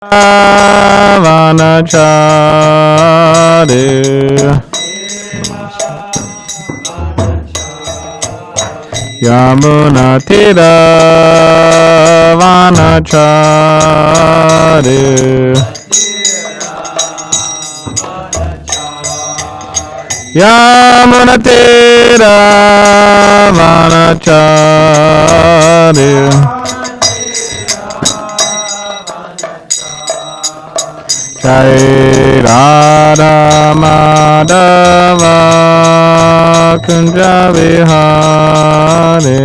Vanachari Yamuna Tira Vanachari Yamuna Tira Vanachari Jai Radha Madhava Kunja Vihare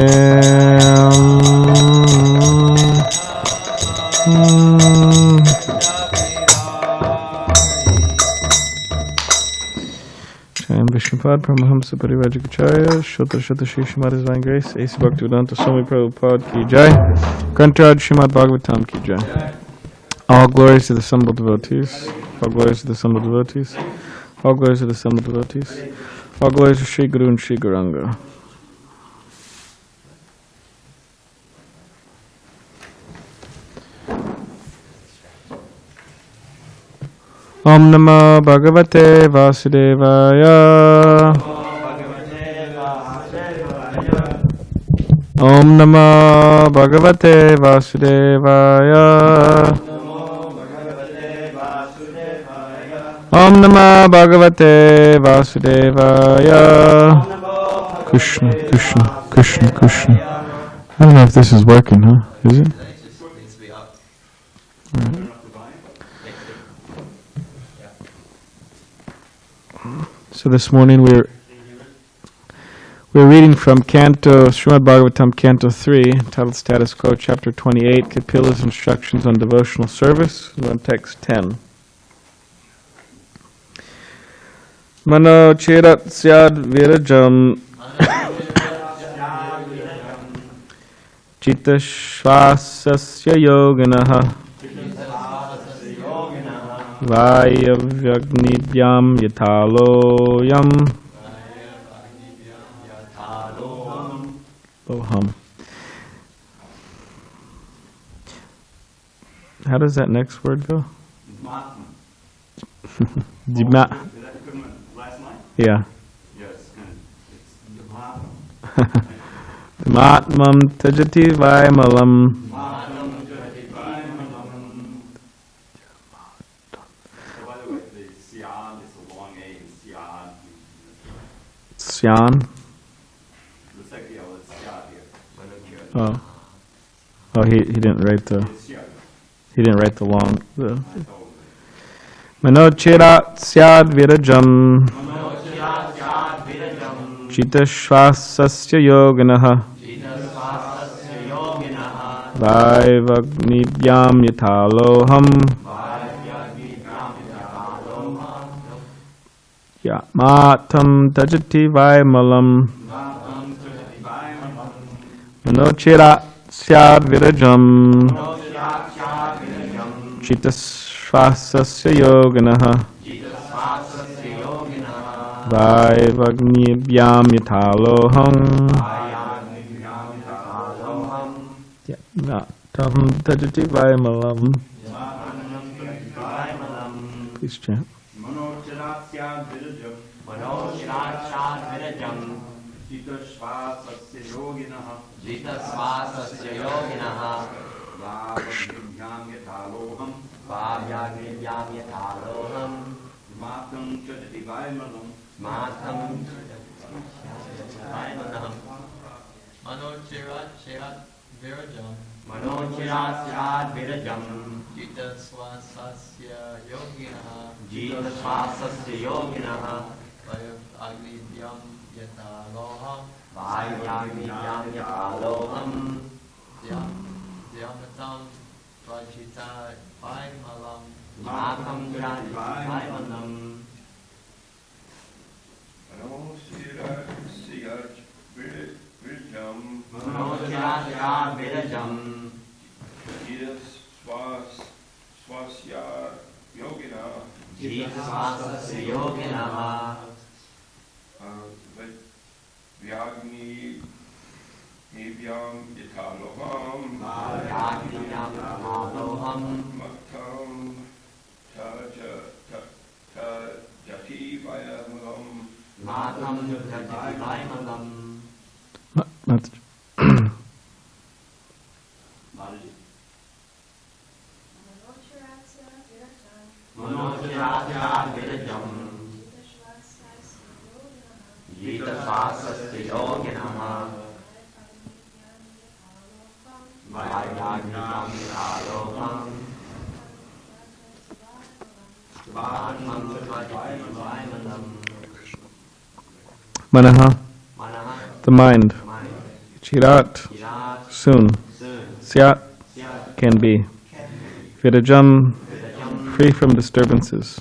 Jai Vishnupad Paramahamsa Parivajikacharya Shota Shota Shri Srimad His Divine Grace A.C. Bhaktivedanta Swami Prabhupada Ki Jai Grantaraj Srimad Bhagavatam Ki Jai. All glories to the assembled devotees. All glories to the assembled devotees. All glories to the assembled devotees. All glories to Sri Guru and Sri Gauranga. Om Namo Bhagavate Vasudevaya. Om Namo Bhagavate Vasudevaya. Om Namah Bhagavate Vasudevaya. Krishna, Krishna, Krishna, Krishna. I don't know if this is working, huh? Is it? Right. So this morning we're reading from Canto, Srimad Bhagavatam, Canto 3, titled Status Quo, Chapter 28, Kapila's Instructions on Devotional Service, on Text 10. Mano chirat syad virajam Chitta shvasasya yoginaha Vayavyagnibhyam yataloyam Oham. How does that next word go? Dima. Yeah. Yes, Matmam tajati vaimalam. By the way, the Syan is a long A in Syan. Syan? The second L is Syan here. Oh. Oh, he didn't write the long Manochirat syad virajam Chitta shvasasya yoginaha Vaivagnibyam yataloham Matam tajati vaimalam Manochirat syad virajam Chitta shvasasya yoginaha Vaivagnibyam yataloham Natam tajati vaimalam. Please chant. Manochirat virajam Jita svasasya yoginaha Vaivagnibyam yataloham Matam tajati vaimalam. Manochirat virajam Jita swasasya yoginaha Vaivagnibyam yataloham Dhyamatam Vajita vaimalam Matam tajati vaimalam. Manochirat virajam Jita swasasya yoginaha Vyagnibyam yataloham Matam Manaha, the mind. Chirat, soon. Syat, can be. Vidajam, free from disturbances.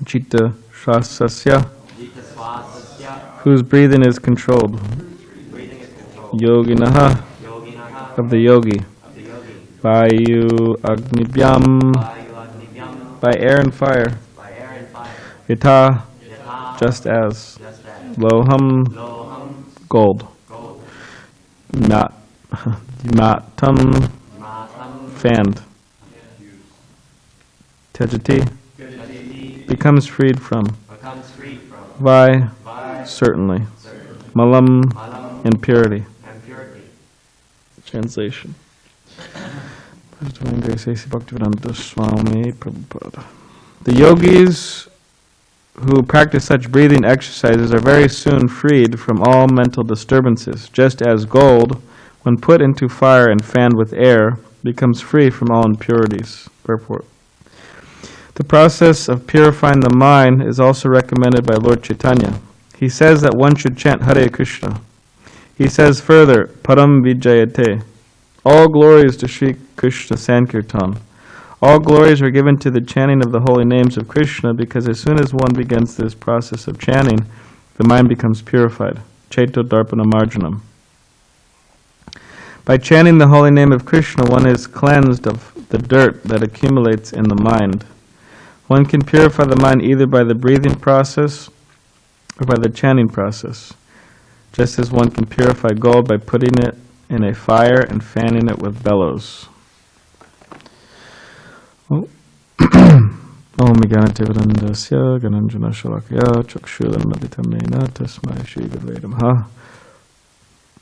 Chitta Shasasya, whose breathing is controlled. Yoginaha, of the yogi. Vayu Agnibhyam, by air and fire. Yata, just as. Loham, gold. Matam, fanned. Tejati, becomes freed from. Vai, certainly. Malam, impurity. Translation. The yogis who practice such breathing exercises are very soon freed from all mental disturbances, just as gold, when put into fire and fanned with air, becomes free from all impurities. Purport. The process of purifying the mind is also recommended by Lord Chaitanya. He says that one should chant Hare Krishna. He says further, Param Vijayate, all glories to Sri Krishna Sankirtan. All glories are given to the chanting of the holy names of Krishna, because as soon as one begins this process of chanting, the mind becomes purified. Chaito Darpana Marjanam. By chanting the holy name of Krishna, one is cleansed of the dirt that accumulates in the mind. One can purify the mind either by the breathing process or by the chanting process, just as one can purify gold by putting it in a fire and fanning it with bellows. Om Ganativarandasya Gananjana Shalakya Chakshulan Maditamena Tasmai Shri Gurvedamha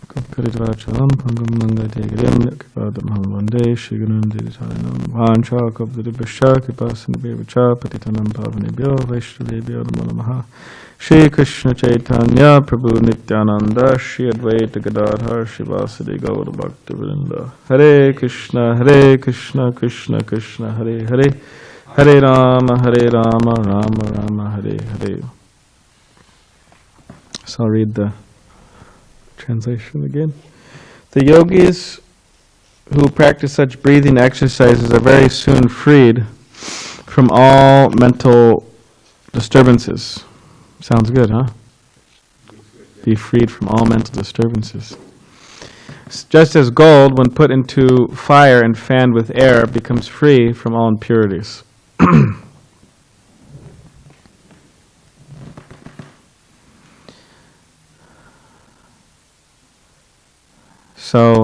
Karidvachalam Pangam Nangadegrim Nikivadam Halvande Shri Gunanditaranam Vancha Kapdibisha Kipasan Bevacha Patitanam Pavanibyo Vaishnavibyo Namalamaha Shri Krishna Chaitanya Prabhu Nityananda Shri Advaita Gadadhar Shri Vasadi Gaura Bhaktivinda Hare Krishna Krishna Krishna Hare Hare Hare Rama Rama Rama Hare Hare. So I'll read the translation again. The yogis who practice such breathing exercises are very soon freed from all mental disturbances. Sounds good, huh? Be freed from all mental disturbances. Just as gold, when put into fire and fanned with air, becomes free from all impurities. So,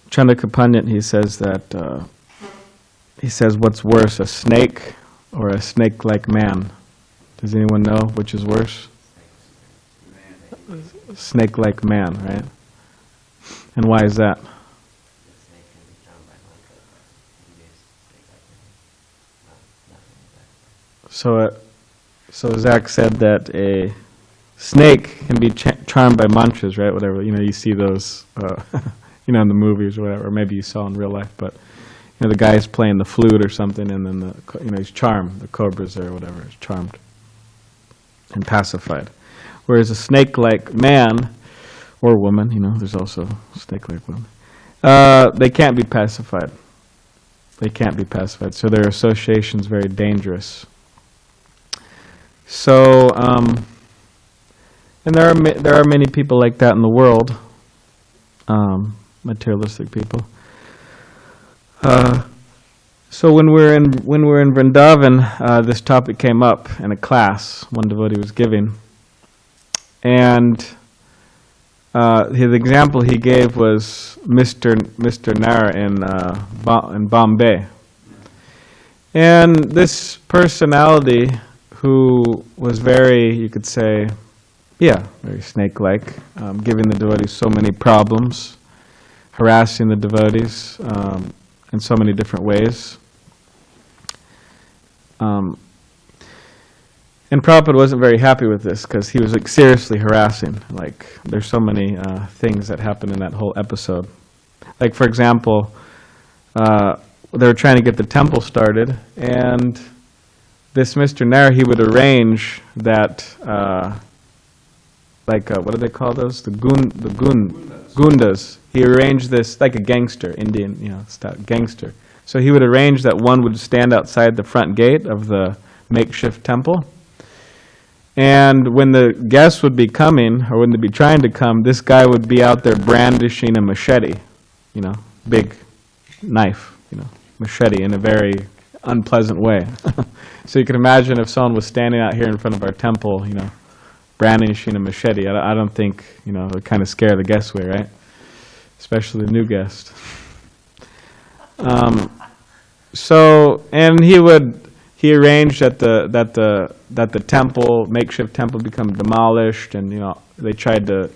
Chandaka Pandit, he says that, what's worse, a snake or a snake-like man? Does anyone know which is worse? Snake-like man, right? And why is that? So Zach said that a snake can be charmed by mantras, right? Whatever, you see those, in the movies or whatever, or maybe you saw in real life, but, the guy's playing the flute or something, and then he's charmed, the cobras or whatever, is charmed and pacified. Whereas a snake-like man, or woman, there's also snake-like women, they can't be pacified. They can't be pacified, so their association is very dangerous. So, and there are many people like that in the world, materialistic people. So when we're in Vrindavan, this topic came up in a class one devotee was giving, and his example he gave was Mr. Nara in Bombay. And this personality, who was very, you could say, very snake-like, giving the devotees so many problems, harassing the devotees in so many different ways. And Prabhupada wasn't very happy with this because he was like seriously harassing. Like, there's so many things that happened in that whole episode. Like, for example, they were trying to get the temple started, and this Mr. Nair, he would arrange that, what do they call those? The gundas. He arranged this like a gangster, Indian, gangster. So he would arrange that one would stand outside the front gate of the makeshift temple. And when the guests would be coming, or when they'd be trying to come, this guy would be out there brandishing a machete, big knife, machete in a very unpleasant way. So you can imagine if someone was standing out here in front of our temple, brandishing a machete. I don't think, it would kind of scare the guests away, right? Especially the new guest. And he arranged that the temple, makeshift temple, become demolished, and they tried to,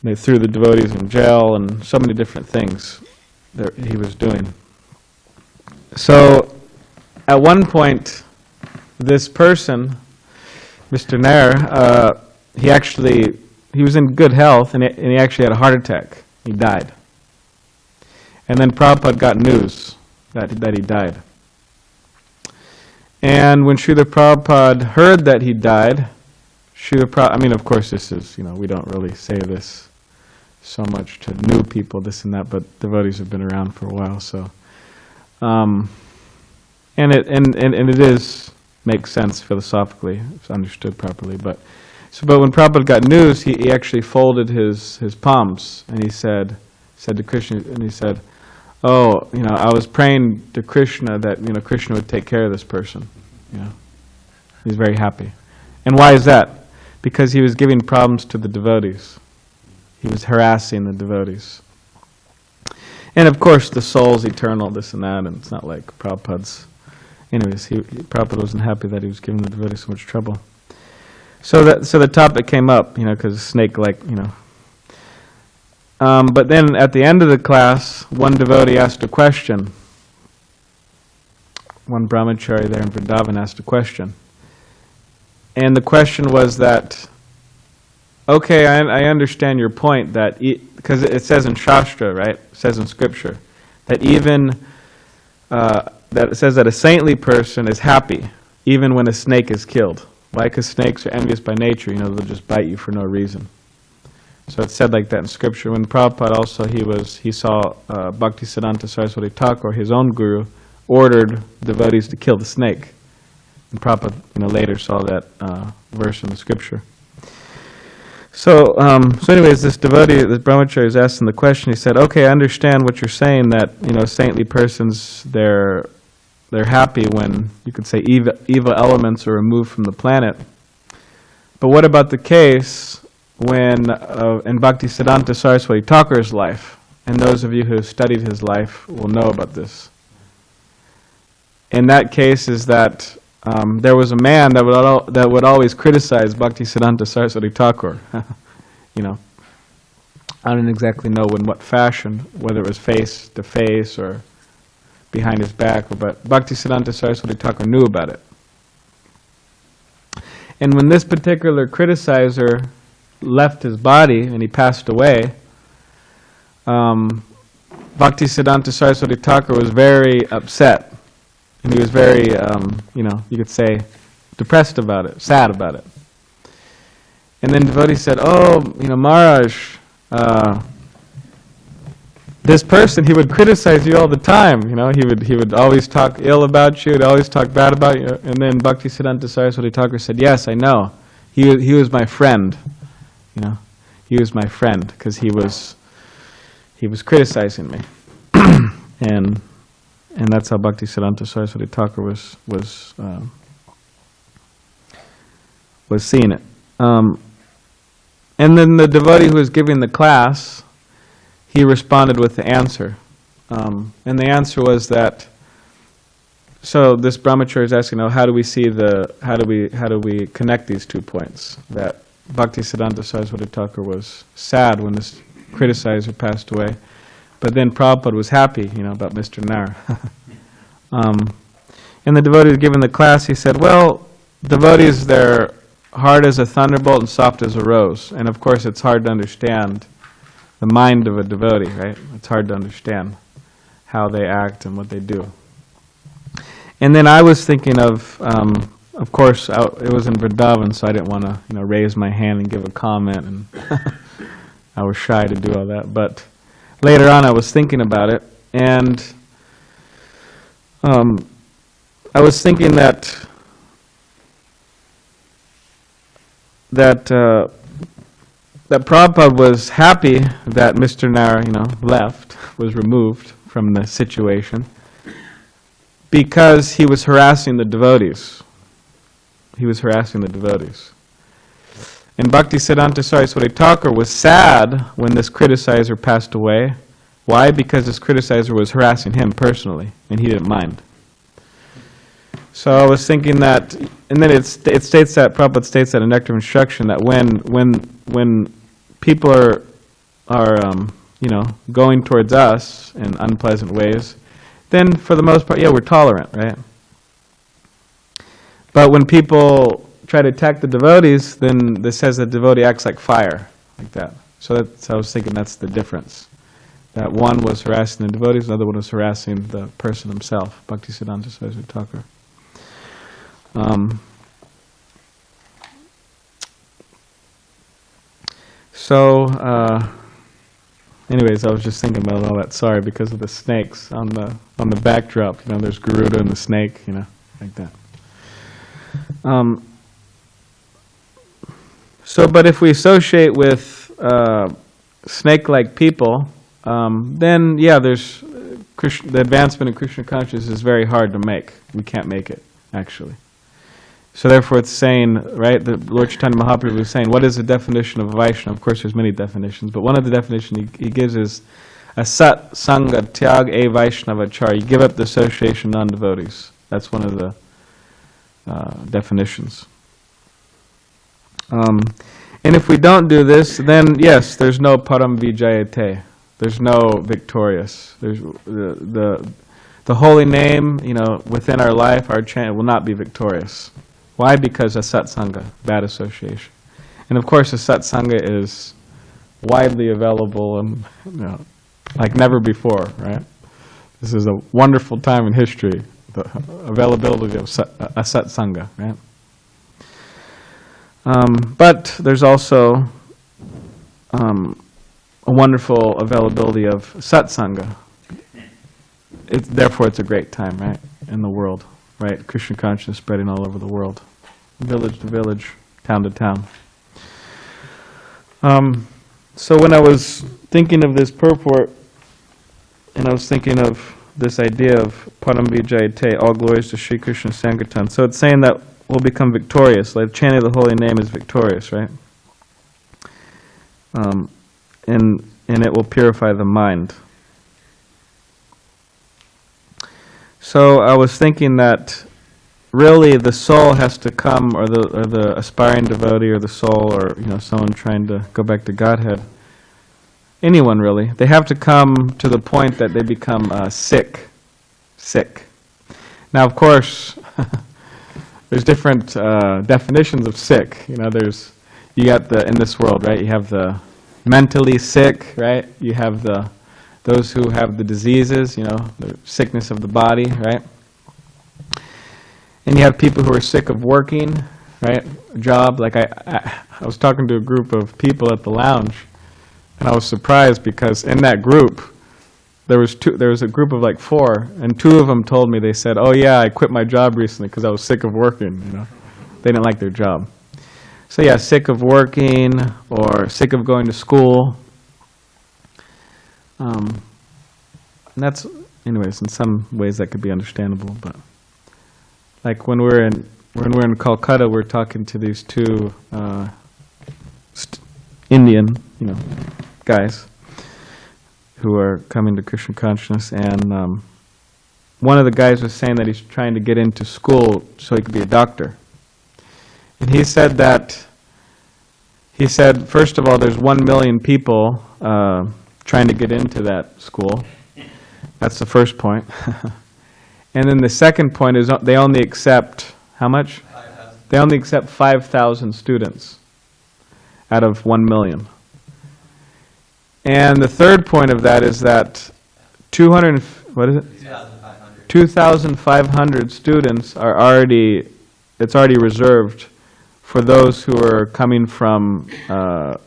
they threw the devotees in jail, and so many different things that he was doing. So at one point, this person, Mr. Nair, he was in good health, and he actually had a heart attack. He died. And then Prabhupada got news that he died. And when Srila Prabhupada heard that he died, of course this is, we don't really say this so much to new people, this and that, but devotees have been around for a while, so. And it makes sense philosophically, if it's understood properly. But when Prabhupada got news, he actually folded his palms, and he said to Krishna, and he said, I was praying to Krishna that, Krishna would take care of this person. He's very happy. And why is that? Because he was giving problems to the devotees. He was harassing the devotees. And of course, the soul's eternal, this and that, and it's not like Prabhupada's. Anyways, Prabhupada wasn't happy that he was giving the devotees so much trouble. So the topic came up, because snake-like, But then at the end of the class, one devotee asked a question. One brahmachari there in Vrindavan asked a question. And the question was that, okay, I understand your point that, because it says in Shastra, right? It says in Scripture, that that it says that a saintly person is happy even when a snake is killed. Why? Because snakes are envious by nature, they'll just bite you for no reason. So it's said like that in Scripture. When Prabhupada also, he saw Bhaktisiddhanta Saraswati Thakur, his own guru, ordered devotees to kill the snake. And Prabhupada later saw that verse in the Scripture. So anyways, this devotee, this brahmachari, is asking the question. He said, okay, I understand what you're saying, that saintly persons, they're happy when, you could say, evil elements are removed from the planet. But what about the case when in Bhaktisiddhanta Saraswati Thakur's life, and those of you who have studied his life will know about this. In that case is that there was a man that would always criticize Bhaktisiddhanta Saraswati Thakur. I don't exactly know in what fashion, whether it was face to face or behind his back, but Bhaktisiddhanta Saraswati Thakur knew about it. And when this particular criticizer left his body and he passed away, Bhaktisiddhanta Saraswati Thakur was very upset. And he was very, you could say, depressed about it, sad about it. And then devotee said, Maharaj, this person, he would criticize you all the time. He would always talk ill about you, he'd always talk bad about you. And then Bhaktisiddhanta Saraswati Thakur said, yes, I know. He was my friend. He was my friend because he was criticizing me. And that's how Bhaktisiddhanta Saraswati Thakur was seeing it. And then the devotee who was giving the class, he responded with the answer. And the answer was that So this brahmachari is asking, how do we see how do we connect these 2 points? That Bhaktisiddhanta Saraswati Thakur was sad when this criticizer passed away, but then Prabhupada was happy, about Mr. Nair. And the devotee was given the class, he said, well, devotees, they're hard as a thunderbolt and soft as a rose. And of course it's hard to understand the mind of a devotee, right? It's hard to understand how they act and what they do. And then I was thinking of course, it was in Vrindavan, so I didn't want to, raise my hand and give a comment, and I was shy to do all that. But later on, I was thinking about it, and I was thinking that Prabhupada was happy that Mr. Nair, left, was removed from the situation, because he was harassing the devotees. He was harassing the devotees. And Bhaktisiddhanta Saraswati Thakur was sad when this criticizer passed away. Why? Because this criticizer was harassing him personally, and he didn't mind. So I was thinking that, and then it states that, Prabhupada states that in Nectar of Instruction, that when people are going towards us in unpleasant ways, then for the most part, we're tolerant, right? But when people try to attack the devotees, then this says the devotee acts like fire, like that. So I was thinking that's the difference. That one was harassing the devotees, another one was harassing the person himself, Bhaktisiddhanta Saraswati Thakur. Anyways, I was just thinking about all that. Sorry, because of the snakes on the backdrop. There's Garuda and the snake. Like that. But if we associate with snake-like people, then there's the advancement in Krishna consciousness is very hard to make. We can't make it, actually. So therefore it's saying, right, the Lord Chaitanya Mahaprabhu is saying, what is the definition of a Vaishnava? Of course there's many definitions, but one of the definitions he gives is a sat sangha tyag e Vaishnavachar. You give up the association of non-devotees. That's one of the definitions. And if we don't do this, then yes, there's no param vijayate. There's no victorious. There's the holy name, within our life, our chant will not be victorious. Why? Because a satsanga, bad association. And of course, a satsanga is widely available and like never before, right? This is a wonderful time in history, the availability of a satsanga, right? But there's also a wonderful availability of satsanga. Therefore, it's a great time, right, in the world, right? Krishna consciousness spreading all over the world, village to village, town to town. So when I was thinking of this purport, and I was thinking of this idea of Param Vijayate, all glories to Sri Krishna Sankirtan. So it's saying that we'll become victorious, like chanting the holy name is victorious, right? And it will purify the mind. So I was thinking that really the soul has to come, or the aspiring devotee, or the soul, or someone trying to go back to Godhead. Anyone really, they have to come to the point that they become sick. Now, of course, there's different definitions of sick. You got in this world, right? You have the mentally sick, right? You have those who have the diseases, the sickness of the body, right? And you have people who are sick of working, right? A job. Like I was talking to a group of people at the lounge, and I was surprised because in that group, there was a group of like 4, and 2 of them told me, they said, "Oh yeah, I quit my job recently because I was sick of working." They didn't like their job. So yeah, sick of working or sick of going to school. And that's, anyways, in some ways that could be understandable. But like when we're in Calcutta, we're talking to these 2 Indian, guys who are coming to Krishna consciousness, and one of the guys was saying that he's trying to get into school so he could be a doctor. And he said, first of all, there's 1 million people trying to get into that school. That's the first point. And then the second point is they only accept, how much? 5,000. They only accept 5,000 students out of 1 million. And the third point of that is that 2,500 students are already, it's already reserved for those who are coming from, not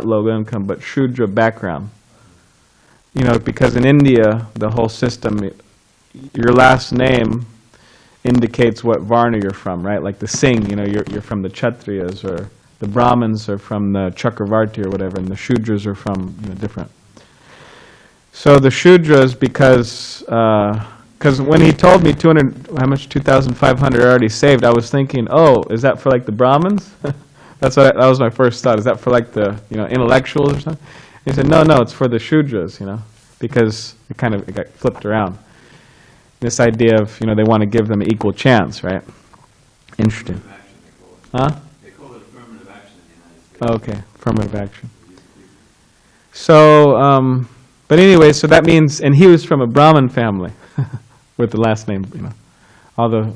low income, but Shudra background. You know, because in India, the whole system, your last name indicates what Varna you're from, right? Like the Singh, you know, you're from the Kshatriyas, or the Brahmins are from the Chakravarti or whatever, and the Shudras are from, you know, different. So the Shudras, because when he told me 2,500 are already saved, I was thinking, oh, is that for like the Brahmins? That was my first thought. Is that for like the, you know, intellectuals or something? He said, no, it's for the Shudras, you know, because it got flipped around. This idea of, you know, they want to give them an equal chance, right? Interesting. Huh? They call it affirmative action in the United States. Oh, okay, affirmative action. So, but anyway, so that means, and he was from a Brahmin family with the last name, you know, all the,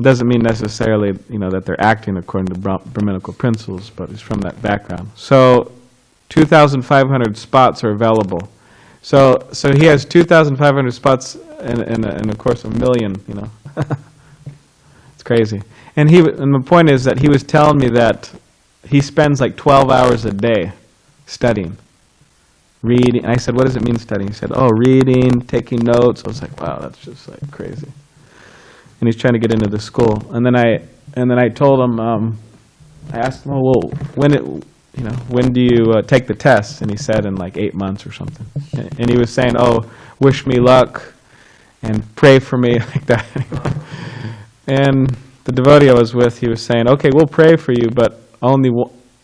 doesn't mean necessarily, you know, that they're acting according to Brahminical principles, but he's from that background. So 2,500 spots are available. So he has 2,500 spots and of course 1 million, you know. It's crazy. And the point is that he was telling me that he spends like 12 hours a day studying, reading. And I said, what does it mean studying? He said, oh, reading, taking notes. I was like, wow, that's just like crazy. And he's trying to get into the school. And then I told him, I asked him, oh, well, when do you take the test? And he said in like 8 months or something. And he was saying, oh, wish me luck and pray for me, like that. And the devotee I was with, he was saying, okay, we'll pray for you, but only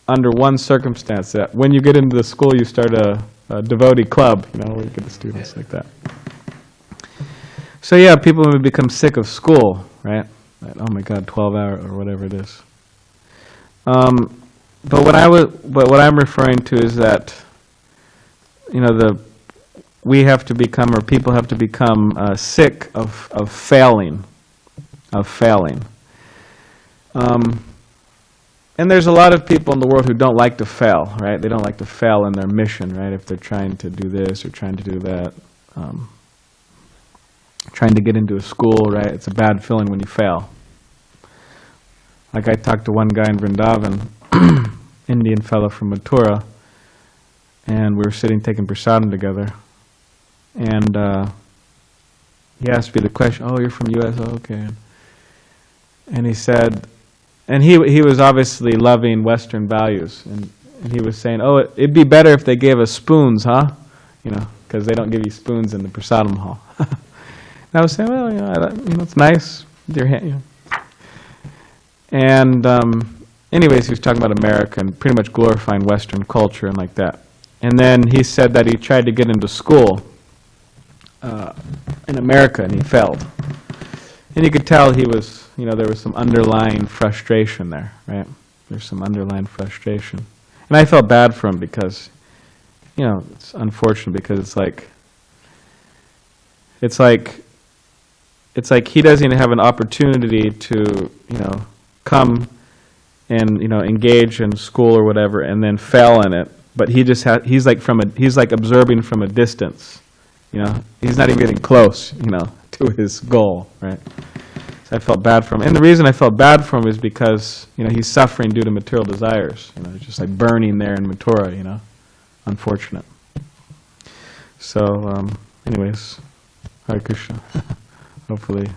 under one circumstance, that when you get into the school, you start a devotee club, you know, where you get the students like that. So yeah, people may become sick of school, right? Like, oh my God, 12 hours or whatever it is. But what I'm referring to is that, you know, we have to become, or people have to become sick of failing, and there's a lot of people in the world who don't like to fail, right? They don't like to fail in their mission, right? If they're trying to do this or trying to do that, trying to get into a school, right? It's a bad feeling when you fail. Like I talked to one guy in Vrindavan, Indian fellow from Mathura, and we were sitting taking prasadam together, and he asked me the question, oh, you're from U.S., oh, okay. And he said, and he was obviously loving Western values, and he was saying, oh, it'd be better if they gave us spoons, huh? You know, because they don't give you spoons in the prasadam hall. And I was saying, well, you know, it's nice with your hand, you know. And anyways, he was talking about America and pretty much glorifying Western culture and like that. And then he said that he tried to get into school in America and he failed. And you could tell he was, you know, there was some underlying frustration there, right? There's some underlying frustration. And I felt bad for him because, you know, it's unfortunate because it's like he doesn't even have an opportunity to, you know, come and, you know, engage in school or whatever and then fail in it. But he just he's like observing from a distance, you know. He's not even getting close, you know, to his goal, right? So I felt bad for him. And the reason I felt bad for him is because, you know, he's suffering due to material desires. You know, just like burning there in Mathura, you know. Unfortunate. So, anyways, Hare Krishna. Hopefully.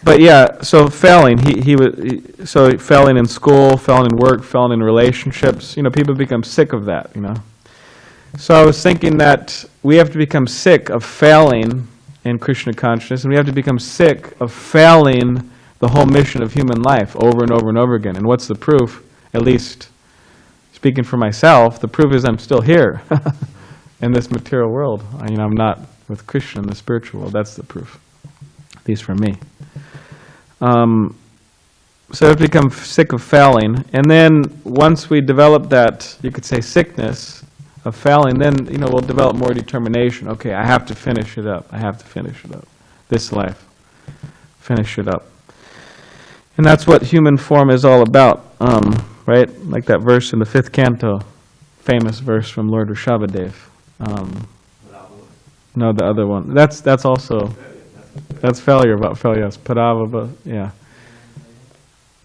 But yeah, so failing, so failing in school, failing in work, failing in relationships, you know, people become sick of that, you know. So I was thinking that we have to become sick of failing in Krishna consciousness, and we have to become sick of failing the whole mission of human life over and over and over again. And what's the proof? At least speaking for myself, the proof is I'm still here in this material world. I'm not with Krishna in the spiritual world. That's the proof, at least for me. So we have to become sick of failing. And then once we develop that, you could say, sickness of failing, then, we'll develop more determination. Okay, I have to finish it up. I have to finish it up. This life. Finish it up. And that's what human form is all about, right? Like that verse in the 5th canto, famous verse from Lord Rishabhadev. No, the other one. That's also, that's failure about failure. Yes, Padava, yeah.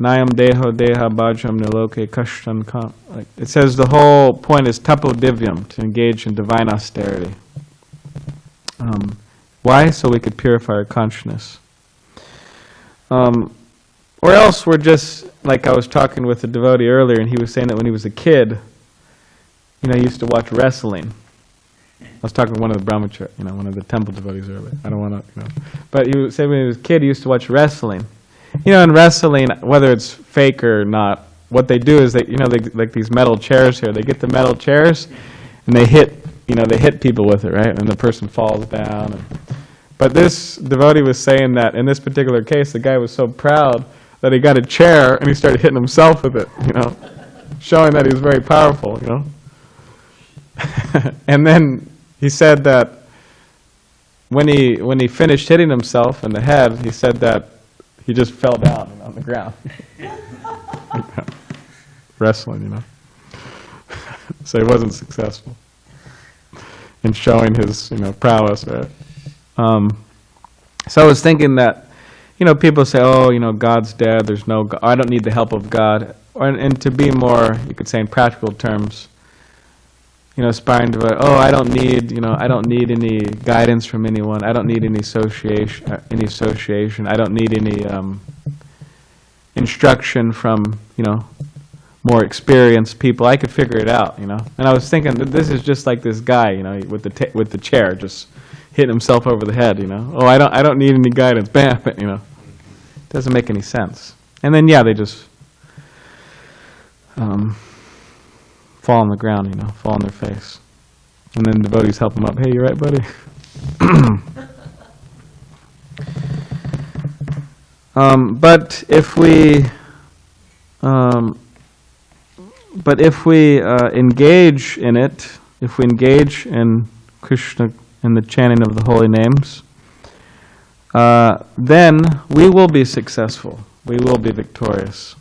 Nayam deho deha bhajam niloke kashtan kam. It says the whole point is tapo divyam, to engage in divine austerity. Why? So we could purify our consciousness. Or else we're just, like I was talking with a devotee earlier, and he was saying that when he was a kid, he used to watch wrestling. I was talking to one of the brahmachari, one of the temple devotees earlier. I don't want to, But he would say when he was a kid, he used to watch wrestling. In wrestling, whether it's fake or not, what they do is they like these metal chairs here. They get the metal chairs, and they hit people with it, right? And the person falls down. But this devotee was saying that in this particular case, the guy was so proud that he got a chair and he started hitting himself with it, showing that he was very powerful, And then he said that when he finished hitting himself in the head, he said that he just fell down on the ground. Wrestling, So he wasn't successful in showing his, prowess, right? So I was thinking that, people say, oh, God's dead, there's no God. I don't need the help of God. And to be more, you could say in practical terms, aspiring to, I don't need any guidance from anyone. I don't need any association. I don't need any instruction from, more experienced people. I could figure it out, And I was thinking that this is just like this guy, with the chair, just hitting himself over the head, Oh, I don't need any guidance. Bam, Doesn't make any sense. And then they just fall on the ground, fall on their face. And then the devotees help them up. Hey, you right, buddy? But if we engage in it, if we engage in Krishna, in the chanting of the holy names, then we will be successful. We will be victorious.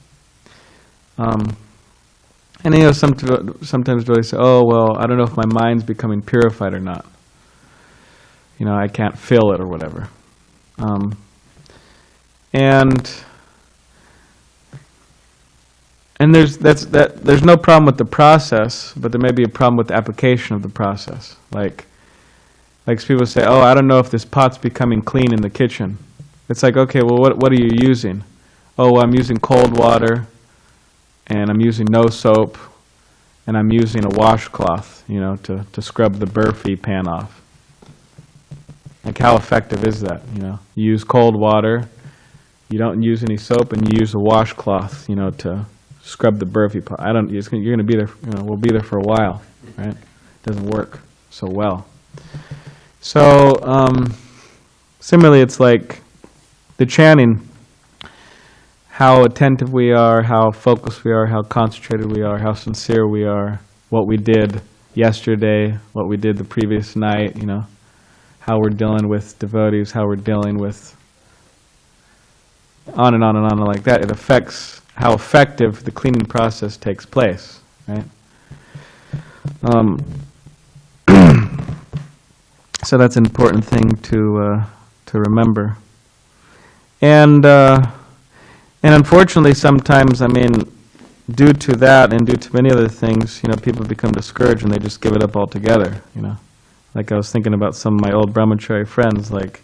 And sometimes devotees say, oh, well, I don't know if my mind's becoming purified or not. I can't feel it or whatever. And there's no problem with the process, but there may be a problem with the application of the process. Like people say, oh, I don't know if this pot's becoming clean in the kitchen. It's like, okay, well, what are you using? Oh, well, I'm using cold water, and I'm using no soap, and I'm using a washcloth, to scrub the burfi pan off. Like, how effective is that? You use cold water, you don't use any soap, and you use a washcloth, to scrub the burfi pot. You're going to be there. We'll be there for a while, right? It doesn't work so well. So similarly, it's like the chanting. How attentive we are, how focused we are, how concentrated we are, how sincere we are, what we did yesterday, what we did the previous night, how we're dealing with devotees, how we're dealing with on and on and on like that. It affects how effective the cleaning process takes place, right? So that's an important thing to remember. And unfortunately, sometimes, due to that and due to many other things, people become discouraged and they just give it up altogether, Like I was thinking about some of my old brahmachari friends, like,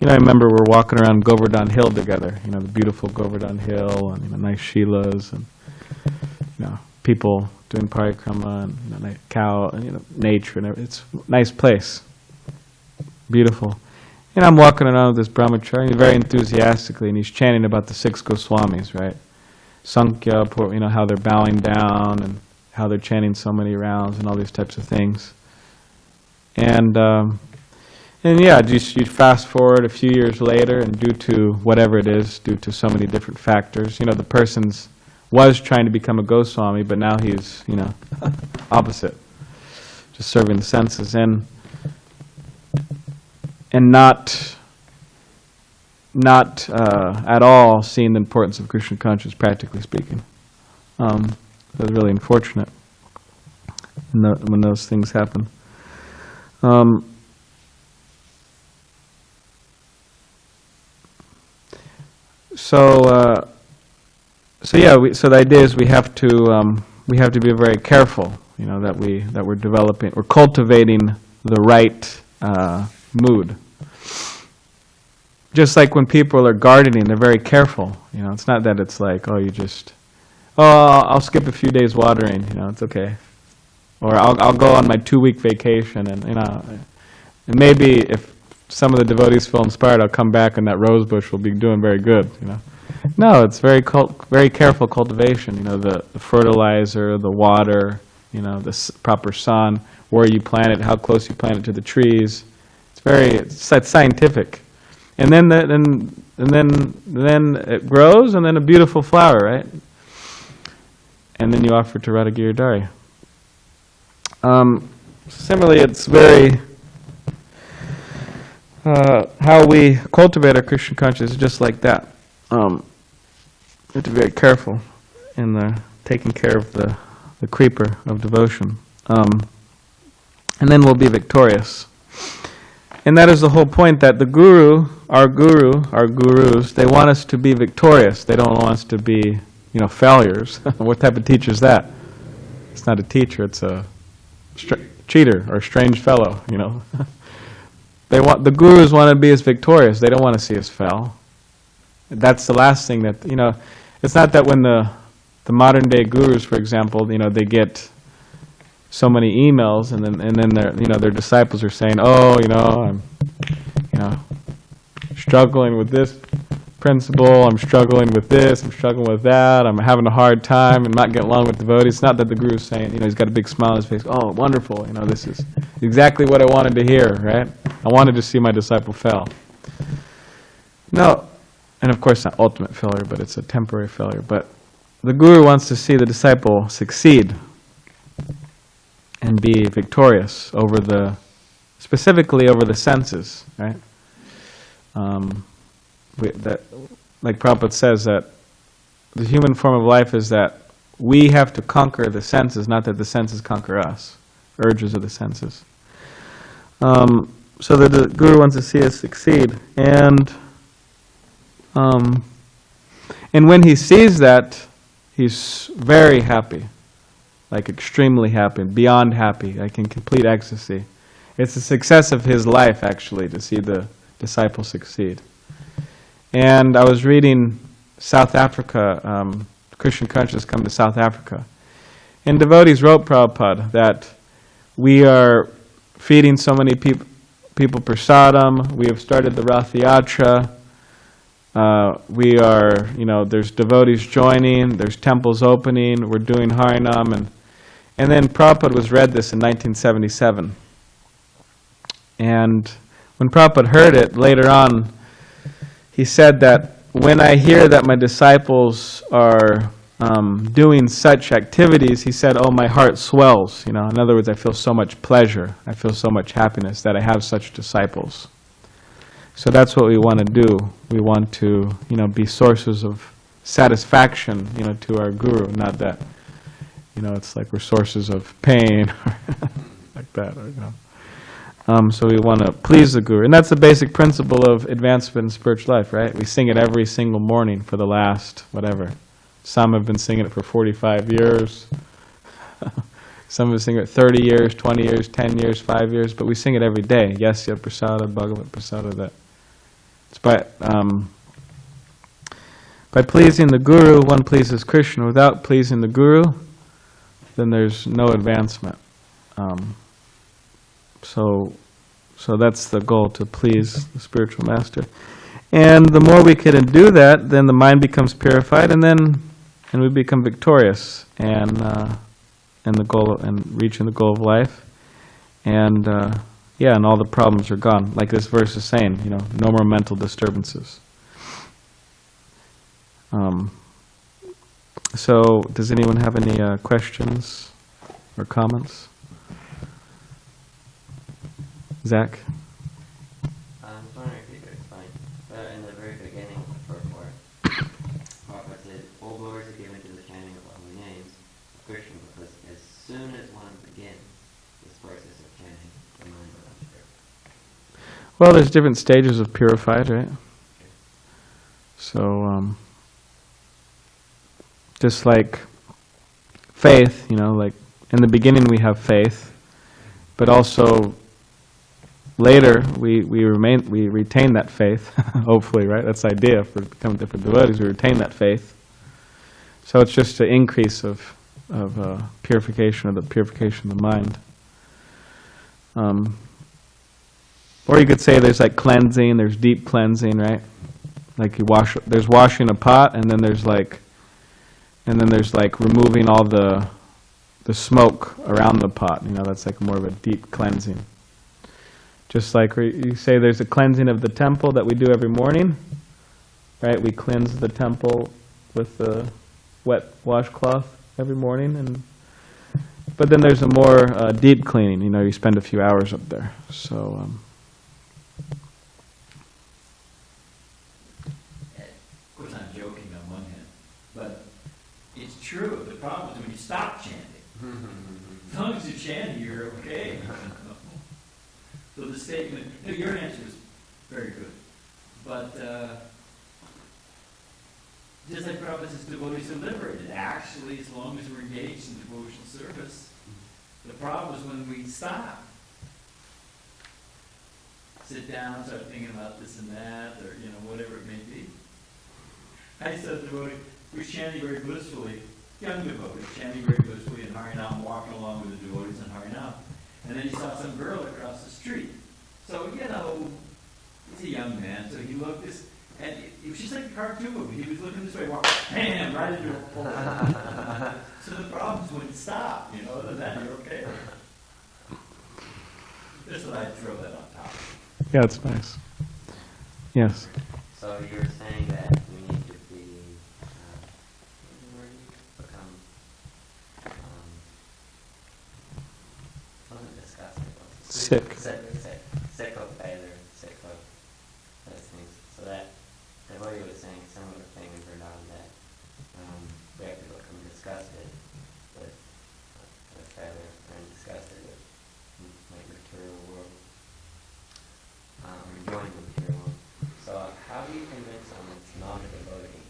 I remember we're walking around Govardhan Hill together, the beautiful Govardhan Hill and, nice Shilas and, people doing parikrama and, cow, and, nature and everything. It's a nice place, beautiful. And I'm walking around with this brahmachari very enthusiastically, and he's chanting about the 6 Goswamis, right? Sankhya, how they're bowing down, and how they're chanting so many rounds and all these types of things. And yeah, just you fast forward a few years later, and due to whatever it is, due to so many different factors, you know, the person's was trying to become a Goswami, but now he's, you know, opposite, just serving the senses, and not at all seeing the importance of Krishna consciousness, practically speaking. It was really unfortunate when those things happen. So yeah, so the idea is we have to be very careful, you know, that we're cultivating the right mood. Just like when people are gardening, they're very careful. You know, it's not that it's like, I'll skip a few days watering. You know, it's okay. Or I'll go on my 2-week vacation, and you know, and maybe if some of the devotees feel inspired, I'll come back and that rose bush will be doing very good. You know, no, it's very careful cultivation. You know, the fertilizer, the water, you know, the proper sun, where you plant it, how close you plant it to the trees. It's scientific. And then it grows, and then a beautiful flower, right? And then you offer it to Radha Giridhari. Similarly, it's very how we cultivate our Krishna consciousness is just like that. We have to be very careful in taking care of the creeper of devotion, and then we'll be victorious. And that is the whole point, that the our gurus, they want us to be victorious. They don't want us to be, you know, failures. What type of teacher is that? It's not a teacher, it's a cheater or a strange fellow, you know. The gurus want to be as victorious. They don't want to see us fail. That's the last thing that, you know, it's not that when the modern day gurus, for example, you know, they get so many emails, and then their disciples are saying, I'm struggling with this principle, I'm struggling with this, I'm struggling with that, I'm having a hard time and not getting along with devotees. It's not that the guru's saying, you know, he's got a big smile on his face, oh, wonderful, you know, this is exactly what I wanted to hear, right? I wanted to see my disciple fail. No, and of course not ultimate failure, but it's a temporary failure. But the guru wants to see the disciple succeed and be victorious specifically over the senses, right? Like Prabhupada says, that the human form of life is that we have to conquer the senses, not that the senses conquer us, urges of the senses. So that the guru wants to see us succeed, and when he sees that, he's very happy. Like extremely happy, beyond happy, like in complete ecstasy. It's the success of his life, actually, to see the disciple succeed. And I was reading South Africa, Christian consciousness come to South Africa. And devotees wrote Prabhupada that we are feeding so many people prasadam, we have started the Rath Yatra, we are, you know, there's devotees joining, there's temples opening, we're doing Harinam, and then Prabhupada was read this in 1977. And when Prabhupada heard it, later on, he said that when I hear that my disciples are doing such activities, he said, oh, my heart swells. You know, in other words, I feel so much pleasure, I feel so much happiness that I have such disciples. So that's what we want to do. We want to, you know, be sources of satisfaction, you know, to our guru, not that, you know, it's like we're sources of pain, like that. Or, you know. So we want to please the guru. And that's the basic principle of advancement in spiritual life, right? We sing it every single morning for the last, whatever. Some have been singing it for 45 years. Some have been singing it 30 years, 20 years, 10 years, 5 years, but we sing it every day. Yes, Yad Prasada, Bhagavat Prasada, that. It's by pleasing the guru, one pleases Krishna. Without pleasing the guru, then there's no advancement. So that's the goal, to please the spiritual master. And the more we can do that, then the mind becomes purified, and we become victorious. And and the goal and reaching the goal of life, and yeah, and all the problems are gone. Like this verse is saying, you know, no more mental disturbances. So, does anyone have any questions or comments? Zach? I was wondering if you could explain. In the very beginning of the first part, Prabhupada said, all glories are given to the chanting of holy names of Krishna, because as soon as one begins this process of chanting, the mind becomes pure. Well, there's different stages of purified, right? So, just like faith, you know, like in the beginning we have faith, but also later we retain that faith, hopefully, right? That's the idea for becoming different devotees, we retain that faith. So it's just an increase of purification, of the purification of the mind. Or you could say there's like cleansing, there's deep cleansing, right? Like you wash, there's washing a pot, and then there's like removing all the smoke around the pot. You know, that's like more of a deep cleansing. Just like you say there's a cleansing of the temple that we do every morning, right? We cleanse the temple with the wet washcloth every morning, but then there's a more deep cleaning. You know, you spend a few hours up there. So. Of course, I'm joking on one hand, but it's true. The problem is when you stop chanting. As long as you're chanting, you're okay. So the statement, no, your answer was very good. But just like Prabhupada says, devotees are liberated. Actually, as long as we're engaged in devotional service, the problem is when we stop. Sit down, start thinking about this and that, or you know, whatever it may be. I said the devotee who's chanting very blissfully, young devotee, chanting very blissfully in Harinam, walking along with the devotees in Harinam. And then he saw some girl across the street. So, you know, he's a young man, so he looked this, and it was just like a cartoon movie. He was looking this way, walking, bam, right into a pole. So the problem is when you stop, you know, other than that, you're okay. Just thought I'd throw that on top. Yeah, it's nice. Yes. So you were saying that we need to be, become, wasn't disgusted, Sick. Sick of failure, sick of those things. So that, what you were saying, similar thing in Vrindavan, that we have to become disgusted with failure and disgusted with like material world, enjoying the material world. So how do you convince someone that's not a devotee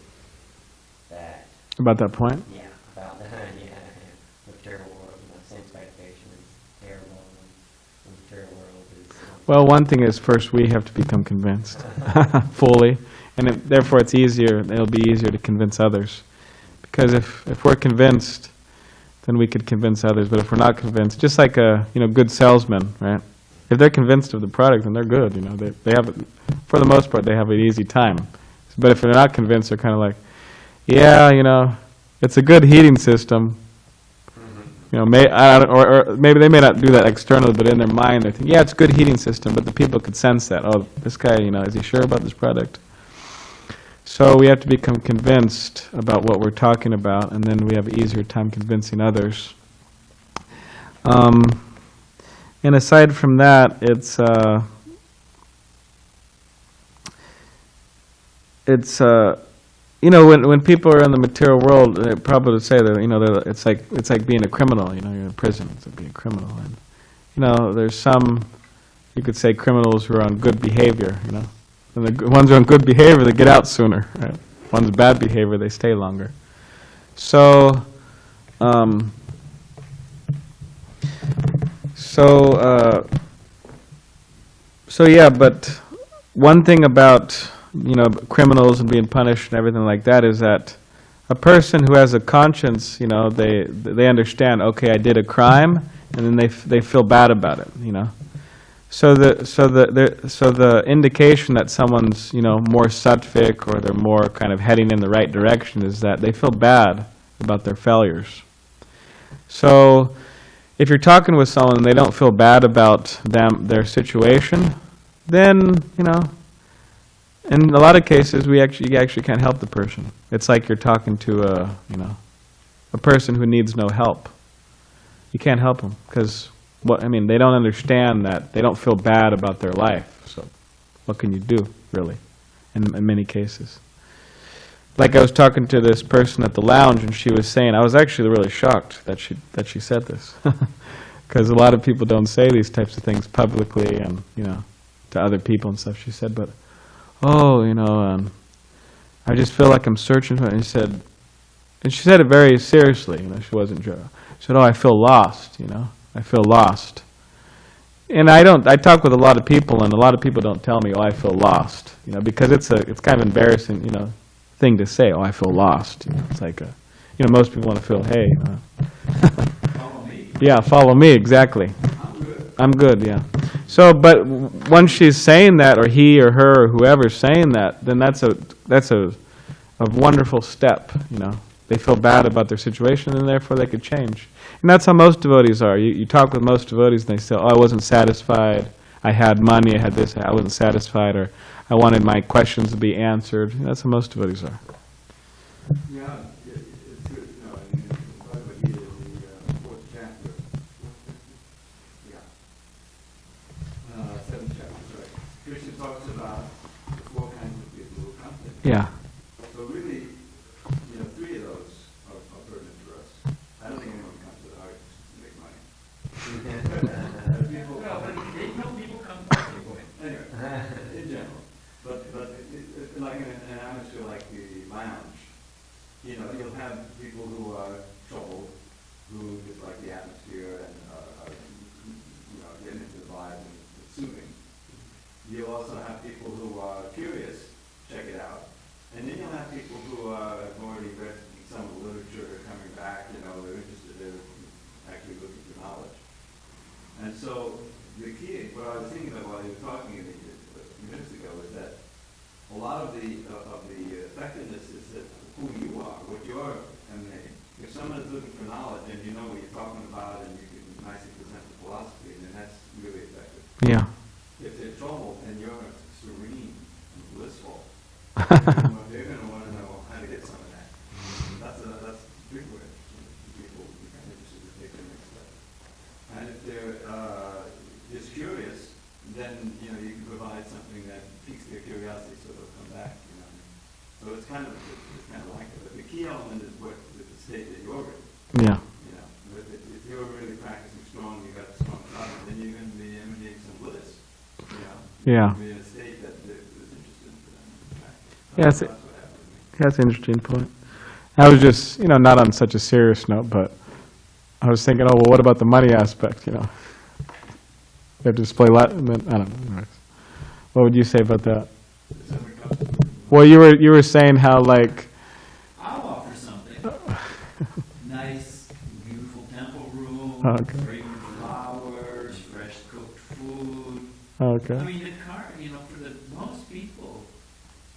that About that point? yeah, about the material world, you know, sense gratification is terrible, and the material world is Well, one thing is first we have to become convinced fully, and therefore it's easier. It'll be easier to convince others, because if we're convinced, then we could convince others. But if we're not convinced, just like a good salesman, right? If they're convinced of the product, then they're good. You know, they have it, for the most part, they have an easy time. But if they're not convinced, they're kind of like, yeah, you know, it's a good heating system. You know, or maybe they may not do that externally, but in their mind they think, yeah, it's a good heating system, but the people could sense that. Oh, this guy, you know, is he sure about this product? So we have to become convinced about what we're talking about, and then we have an easier time convincing others. And aside from that, you know, when people are in the material world, they probably would say that, you know, it's like being a criminal. You know, you're in prison. It's like being a criminal, and you know, there's some, you could say, criminals who are on good behavior. You know, and the ones who are on good behavior, they get out sooner. Right? Ones bad behavior, they stay longer. So, yeah. But one thing about, you know, criminals and being punished and everything like that is that a person who has a conscience, you know, they understand, okay, I did a crime, and then they feel bad about it, you know. So the indication that someone's, you know, more sattvic, or they're more kind of heading in the right direction, is that they feel bad about their failures. So if you're talking with someone and they don't feel bad about their situation, then, you know, in a lot of cases, you actually can't help the person. It's like you're talking to a person who needs no help. You can't help them because they don't understand that. They don't feel bad about their life. So what can you do, really, in many cases? Like I was talking to this person at the lounge, and she was saying, I was actually really shocked that she said this, because a lot of people don't say these types of things publicly and, you know, to other people and stuff. She said, but, I just feel like I'm searching for it. And she said it very seriously, you know, she wasn't joking. She said, I feel lost, you know, I feel lost. And I talk with a lot of people, and a lot of people don't tell me, I feel lost, you know, because it's kind of embarrassing, you know, thing to say, I feel lost. You know, it's like, most people want to feel, hey. Follow me. Yeah, follow me, exactly. I'm good. I'm good, yeah. So, but once she's saying that, or he or her or whoever's saying that, then that's a wonderful step, you know. They feel bad about their situation, and therefore they could change. And that's how most devotees are. You talk with most devotees, and they say, I wasn't satisfied. I had money, I had this, I wasn't satisfied, or I wanted my questions to be answered. That's how most devotees are. Yeah, it's good. In Bhagavad Gita, the fourth chapter, seventh chapter, right? Krishna talks about the four kinds of people who come to him. Yeah. So really, three of those are pertinent for us. I don't think anyone comes to the heart to make money. People, Well, but people come back anyway. anyway, in general. But like in an atmosphere like the lounge, you'll have people who are troubled, who just like the atmosphere and getting into the vibe and it's soothing. You'll also have people who are curious, check it out. And then you'll have people who have already read some of the literature, coming back, they're interested, they're actually looking for knowledge. And so the key, what I was thinking of while you were talking a few minutes ago, is that a lot of the effectiveness is that who you are, what you're emanating. If someone is looking for knowledge and you know what you're talking about and you can nicely present the philosophy, then that's really effective. Yeah. If they're troubled and you're serene and blissful, they're going to want to know how to get some of that. That's a big way. People become interested to take the next step. And if they're just curious, then you can provide something that piques their curiosity, so they'll come back. So it's kind of like it. But the key element is the state that you're in. Yeah. If you're really practicing strong, you got a strong problem, then you're going to be emanating some bliss. Yeah. Be in a state that is interesting for them to practice. Yeah, That's what happened to me. That's an interesting point. I was just, not on such a serious note, but I was thinking, what about the money aspect, You have to display I don't know. What would you say about that? If someone comes to Well, you were saying how, like, I'll offer something. Nice, beautiful temple room, Okay. fragrant flowers, fresh cooked food. okay. I mean, for the most people,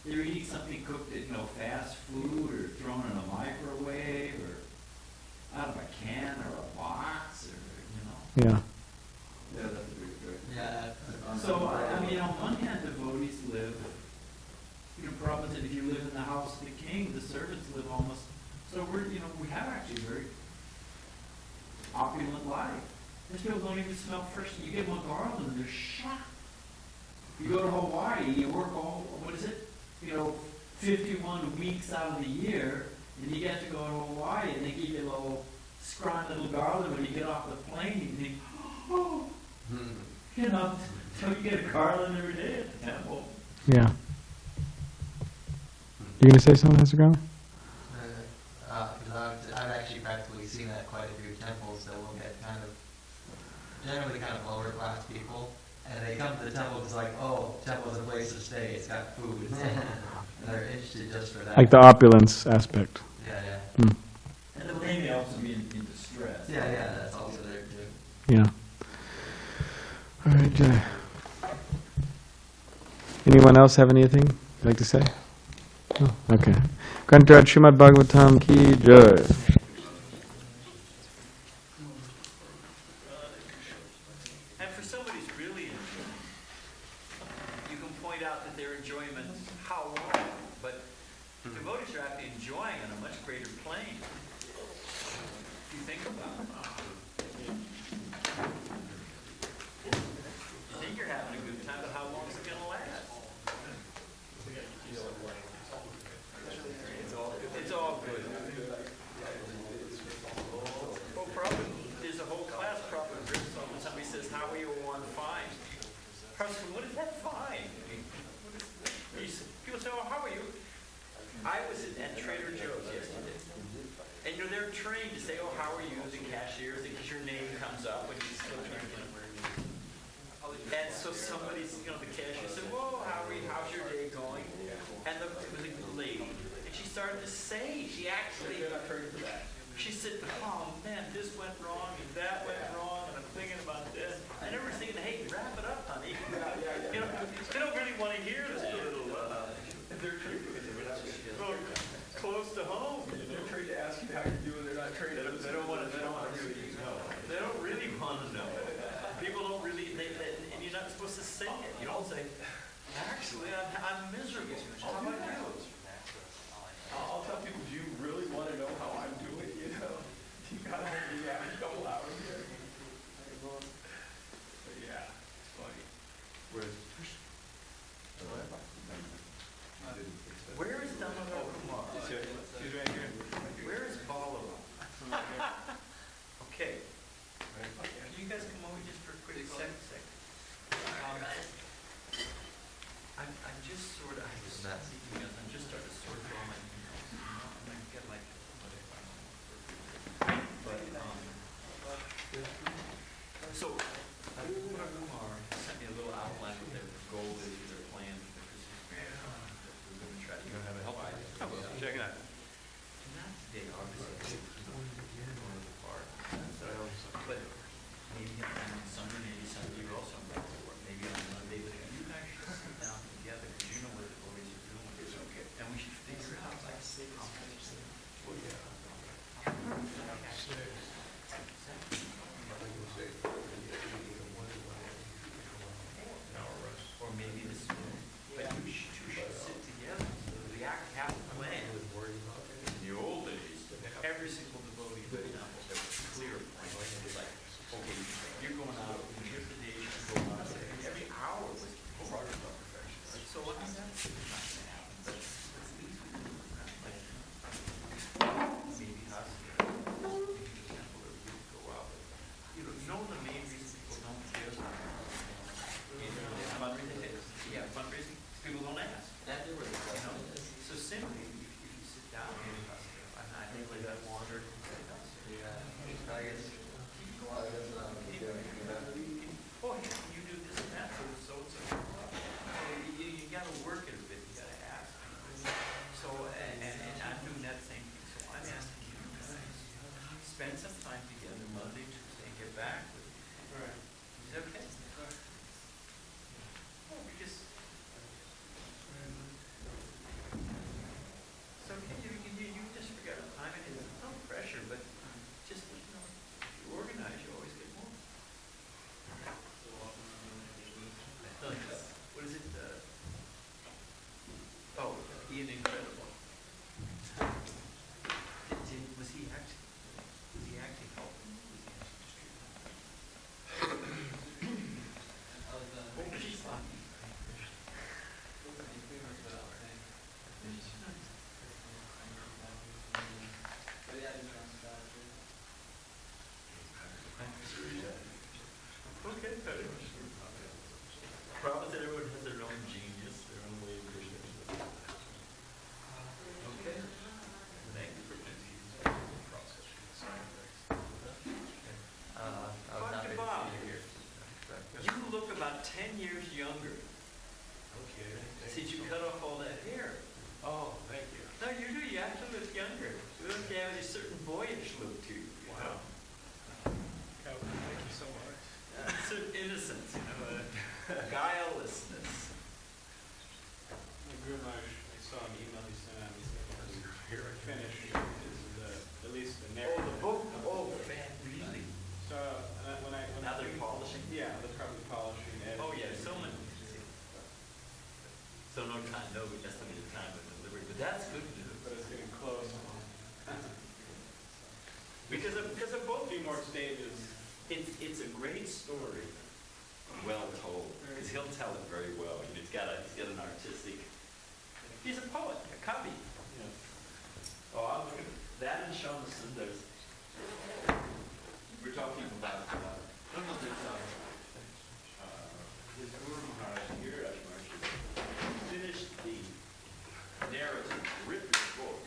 they're eating something cooked at, fast food or thrown in a microwave or out of a can or a box or, Yeah. Yeah, that's a big trick. Yeah. So, on one hand, devotees live, Prabhupada said if you live in the house of the king, the servants live almost, so we have actually a very opulent life. There's people who don't even smell fresh. You give them a garland and they're shocked. You go to Hawaii, you work 51 weeks out of the year, and you get to go to Hawaii and they give you a little scrawny little garland when you get off the plane. You think, so you get a garland every day at the temple. Yeah. You gonna say something, Mr. Graham? I've actually practically seen that quite a few temples that will get generally kind of lower class people, and they come to the temple because temple's a place to stay, it's got food, and they're interested just for that. Like the opulence aspect. Yeah. And they may also be in distress. Yeah, that's also there too. Yeah. All right, Jay. Anyone else have anything you'd like to say? Oh, okay. Kantarad Srimad Bhagavatam ki jai. Trader Joe's yesterday. And you know, they're trained to say, oh, how are you, the cashiers, because your name comes up when you still drinking. And so somebody's, you know, the cashier said, whoa, how are you, how's your day going? And it was a lady, and she started to say, she actually, she said, oh man, this went wrong, and that went wrong, and I'm thinking about this. I never thinking, hey, wrap it up, honey. You know, they don't really want to hear this little, they're close to home. They're trained to ask you how you're doing. They're not trained to. They don't want to really know. They don't really want to know. People don't really, and you're not supposed to say it. You don't say, actually, I'm miserable. How about you? I'll tell people, do you really want to know how I'm doing? You know, you gotta be a couple hours here. But yeah, it's funny. Where is Damodar Kumar? She's right here. Where is Balaram? Okay. Can you guys come over just for a quick second? I'm just sort of, I'm just starting to sort through all my emails. I've got like, but, so, Damodar Kumar sent me a little outline of their goal is, their plan for the Christmas fair. We're going to try to. You don't have a help? I will. Check it out. Not today, obviously. Going to the park. But maybe on Sunday, maybe Sunday, you're also on the work. Maybe on Monday, but you guys should sit down together because you know what the boys are doing. It's okay. And we should figure out like how much. Or maybe this, but you should sit together. The act have a plan. In the old days, every single devotee, for example, there was a clear plan. It was like, okay, you're going out, and here's the day you should go out. Every hour was part of the profession. So I mean, that's not going to happen, but at least we can do that. Like, maybe us, maybe the example that we go out. You know the main reason people don't give fundraising? Yeah, fundraising, people don't ask. That's where the You question know, is. so simply, if you sit down and I think like that water. Yeah, I guess. Oh, hey, can you do this and that, so. You gotta work it a bit, you gotta ask. So, and I'm doing that same thing, so I'm asking you guys, spend some time together Monday, Tuesday, and get back with me. All right. Is that okay? Oh, because. It's okay, you just forget the time, and it's no pressure, but just, you know, if you organize, you always get more. What is it, oh, Ian Incredible. Was he acting helping? Was he actually distributing? Oh, geez. Okay, very much. Problem is that everyone has their own genius, their own way of doing it. Okay. Thank you for this. Dr. Bob, you look about 10 years younger Okay. since you cut off all that hair. Oh, thank you. No, you do. You actually look younger. You look have a certain boyish look to you. Wow. Thank you so much. Certain innocence, you know, guilelessness. Guru Maharaj, I saw an email he sent out. He said he was finished at least the narrative. Oh, the book. Oh, man, really? So when I Now they're polishing. Yeah, they're probably polishing it. Oh, yeah, so many. So no time, no estimated time of delivery, but that's good news. But it's getting close. Because of A both. few more stages. It's a great story, well told, because he'll tell it very well. And he's got an artistic. He's a poet, a copy. Yeah. Oh, I'm looking at that in Shamson. There's. We're talking about. There's his Guru Maharaj here. Finished the narrative, written book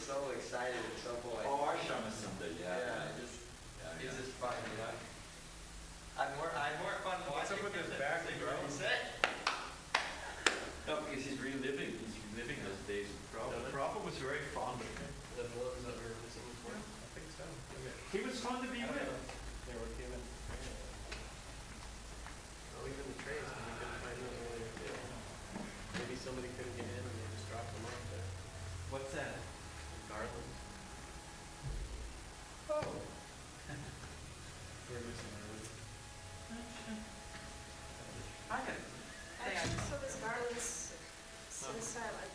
so excited at some point. Oh, Ashram Sundar, Yeah, it's just fun, you know. I'm more fun What's watching up with him his than back, listening to bro? what he said. No, because he's reliving those days with Prabhu. Prabhu was very fond of him. The blows that were visiting for him? I think so. He was fun to be I don't with. know. They were given. Well, even the trains, when you couldn't find them earlier too. Maybe somebody couldn't get in and they just dropped them off there. What's that? Garland. Oh. We're missing everybody. I got Actually, so this Garland's since I like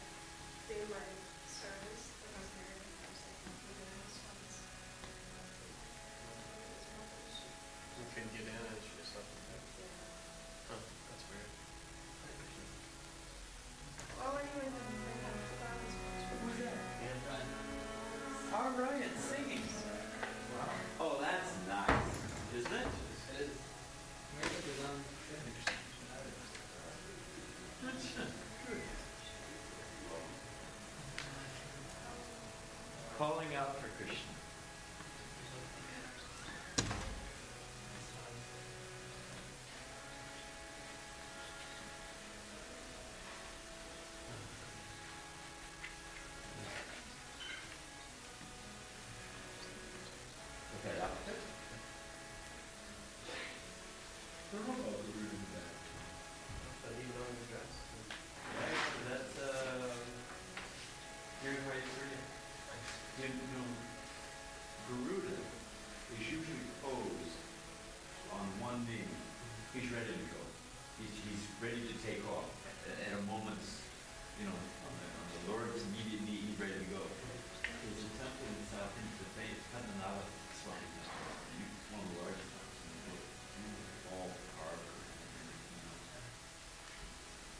daylight service, that was very interesting. Even this one's. You couldn't get in and she just left them there. Huh, that's weird. Well, anyway, then they have the Garland's ones. Who's that? And All right, it's singing. Wow. Oh, that's nice, isn't it? It is. Music is on. Good. Calling out for Krishna. Okay, that was it. but even on the dress. Right, so that's, here's how you see it. Garuda is usually posed on one knee. He's ready to go. He's ready to take off at a moment's, on the Lord's immediate knee, he's ready to go. There's a temple in South India, it's Padmanabha Swami temple. It's one of the largest temples in the world. All carved,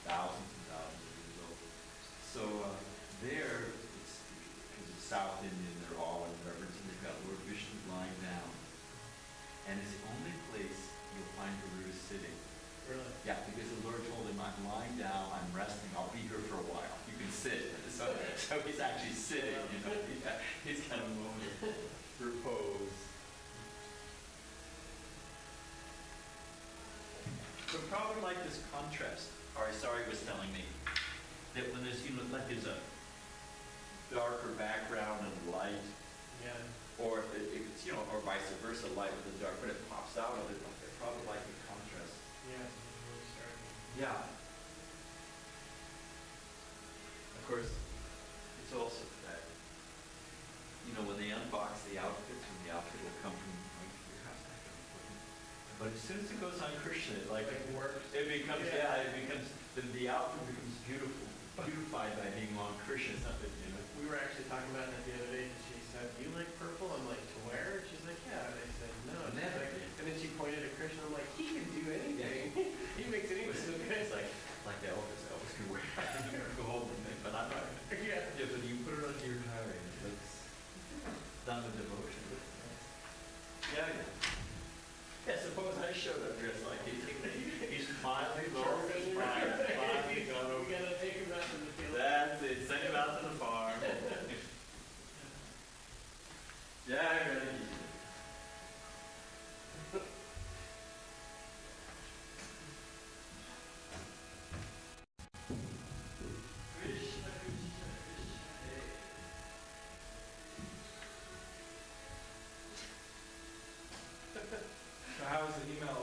thousands and thousands of years old. So there, because it's South Indian, they're all in reverence, and they've got Lord Vishnu lying down. And it's the only place you'll find Garuda sitting. Really? Yeah, because the Lord told him, I'm lying down, I'm resting, I'll be here for a while. You can sit. So he's actually sitting, Yeah, he's kind of a moment of repose. But probably like this contrast. Sari was telling me that when there's, like there's a darker background and light, Yeah. or if it's, or vice versa, light with the dark, but it pops out of it, they probably like the contrast. Yeah, it's really starting. Yeah. Of course, it's also that, when they unbox the outfits, when the outfit will come from your house, but as soon as it goes on Krishna, it works. it becomes, the outfit becomes beautified by being on Krishna, something, We were actually talking about that the other day, and she said, do you like purple? I'm like, to wear? She's like, yeah. And I said, no. And she's Never. like, and then she pointed at Krishna. I'm like, he can do anything. He makes anything look good. It's like Elvis. Elvis can wear gold, but I'm not. Yeah. Yeah, but you put it on your attire and it looks done with devotion. Yeah. Yeah, suppose I showed up dressed like he's finally low, he's finally gone over. We gotta take him out to the field. That's it, send him out to the farm. Yeah, I ready. Krishna, Krishna, Krishna. So how was the email